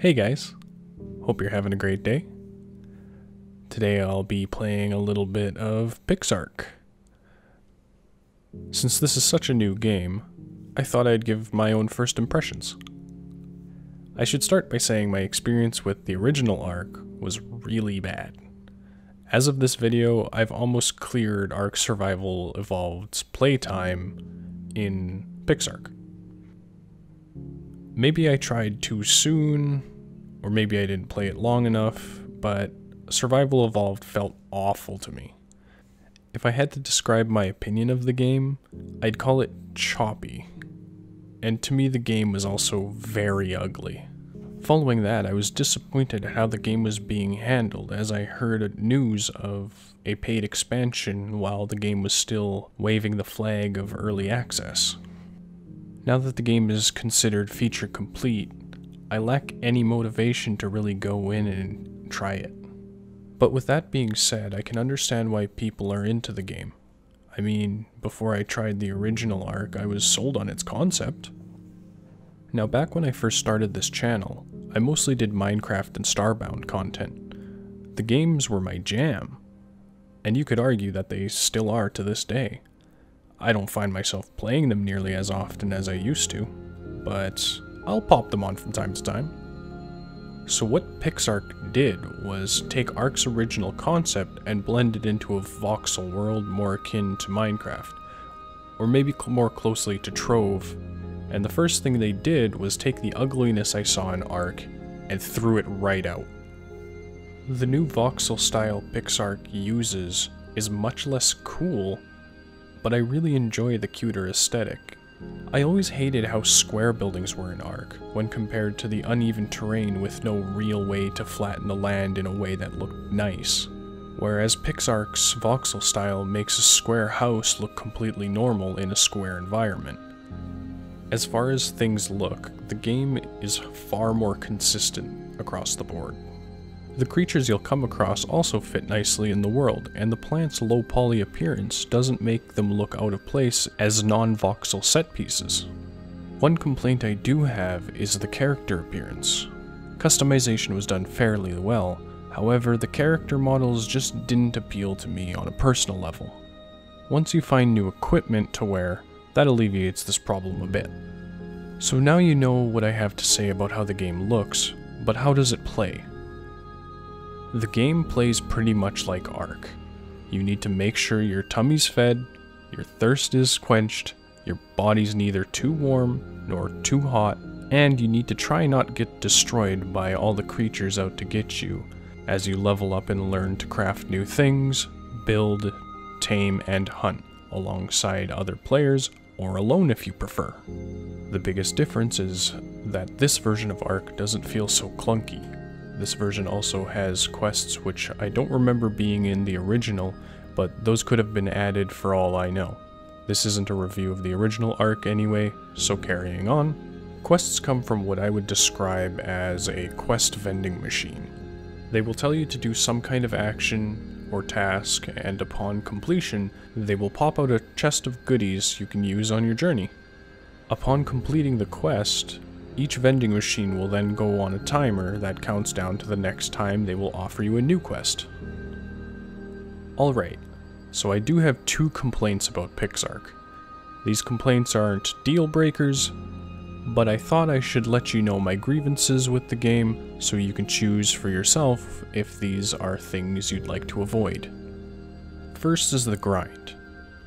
Hey guys, hope you're having a great day. Today I'll be playing a little bit of PixARK. Since this is such a new game, I thought I'd give my own first impressions. I should start by saying my experience with the original Ark was really bad. As of this video, I've almost cleared Ark Survival Evolved's playtime in PixARK. Maybe I tried too soon, or maybe I didn't play it long enough, but Survival Evolved felt awful to me. If I had to describe my opinion of the game, I'd call it choppy. And to me the game was also very ugly. Following that, I was disappointed at how the game was being handled, as I heard news of a paid expansion while the game was still waving the flag of early access. Now that the game is considered feature complete, I lack any motivation to really go in and try it. But with that being said, I can understand why people are into the game. I mean, before I tried the original Ark, I was sold on its concept. Now back when I first started this channel, I mostly did Minecraft and Starbound content. The games were my jam, and you could argue that they still are to this day. I don't find myself playing them nearly as often as I used to, but I'll pop them on from time to time. So what PixARK did was take Ark's original concept and blend it into a voxel world more akin to Minecraft, or maybe more closely to Trove, and the first thing they did was take the ugliness I saw in Ark and threw it right out. The new voxel style PixARK uses is much less cool, but I really enjoy the cuter aesthetic. I always hated how square buildings were in Ark, when compared to the uneven terrain with no real way to flatten the land in a way that looked nice. Whereas PixARK's voxel style makes a square house look completely normal in a square environment. As far as things look, the game is far more consistent across the board. The creatures you'll come across also fit nicely in the world, and the plants' low poly appearance doesn't make them look out of place as non-voxel set pieces. One complaint I do have is the character appearance. Customization was done fairly well, however the character models just didn't appeal to me on a personal level. Once you find new equipment to wear, that alleviates this problem a bit. So now you know what I have to say about how the game looks, but how does it play? The game plays pretty much like Ark. You need to make sure your tummy's fed, your thirst is quenched, your body's neither too warm nor too hot, and you need to try not get destroyed by all the creatures out to get you, as you level up and learn to craft new things, build, tame, and hunt, alongside other players, or alone if you prefer. The biggest difference is that this version of Ark doesn't feel so clunky. This version also has quests which I don't remember being in the original, but those could have been added for all I know. This isn't a review of the original Ark anyway, so carrying on. Quests come from what I would describe as a quest vending machine. They will tell you to do some kind of action or task, and upon completion, they will pop out a chest of goodies you can use on your journey. Upon completing the quest, each vending machine will then go on a timer that counts down to the next time they will offer you a new quest. Alright, so I do have two complaints about PixARK. These complaints aren't deal breakers, but I thought I should let you know my grievances with the game so you can choose for yourself if these are things you'd like to avoid. First is the grind.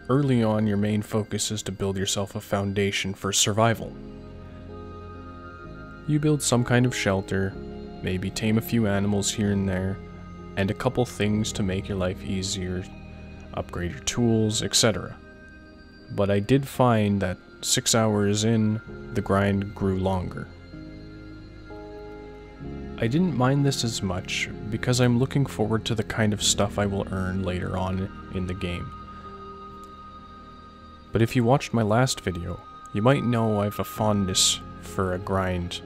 Early on, your main focus is to build yourself a foundation for survival. You build some kind of shelter, maybe tame a few animals here and there, and a couple things to make your life easier, upgrade your tools, etc. But I did find that 6 hours in, the grind grew longer. I didn't mind this as much because I'm looking forward to the kind of stuff I will earn later on in the game. But if you watched my last video, you might know I have a fondness for a grind,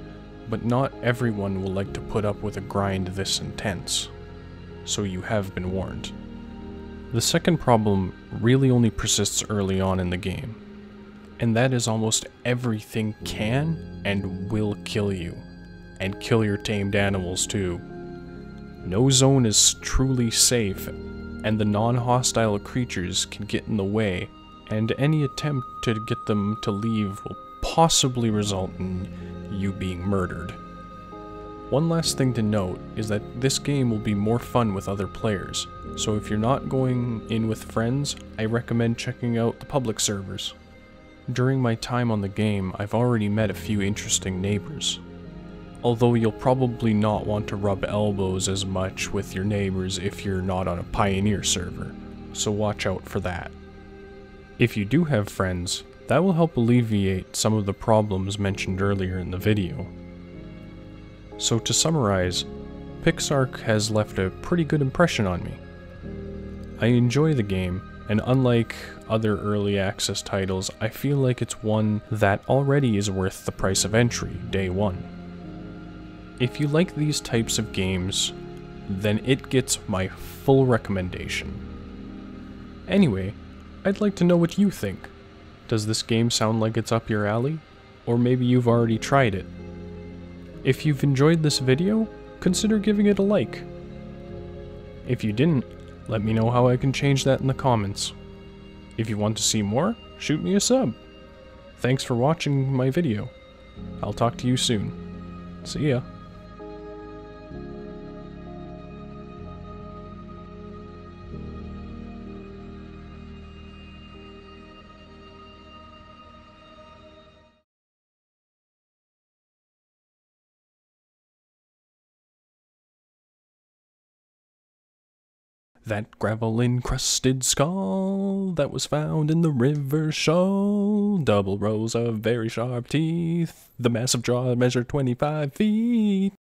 but not everyone will like to put up with a grind this intense, so you have been warned. The second problem really only persists early on in the game, and that is almost everything can and will kill you. and kill your tamed animals too. No zone is truly safe, and the non-hostile creatures can get in the way, and any attempt to get them to leave will possibly result in you being murdered. One last thing to note is that this game will be more fun with other players, so if you're not going in with friends, I recommend checking out the public servers. During my time on the game, I've already met a few interesting neighbors. Although you'll probably not want to rub elbows as much with your neighbors if you're not on a Pioneer server, so watch out for that. If you do have friends, that will help alleviate some of the problems mentioned earlier in the video. So to summarize, PixARK has left a pretty good impression on me. I enjoy the game, and unlike other early access titles, I feel like it's one that already is worth the price of entry, day one. If you like these types of games, then it gets my full recommendation. Anyway, I'd like to know what you think. Does this game sound like it's up your alley? Or maybe you've already tried it? If you've enjoyed this video, consider giving it a like. If you didn't, let me know how I can change that in the comments. If you want to see more, shoot me a sub. Thanks for watching my video. I'll talk to you soon. See ya. That gravel-encrusted skull that was found in the river shoal, double rows of very sharp teeth, the massive jaw measured 25 feet.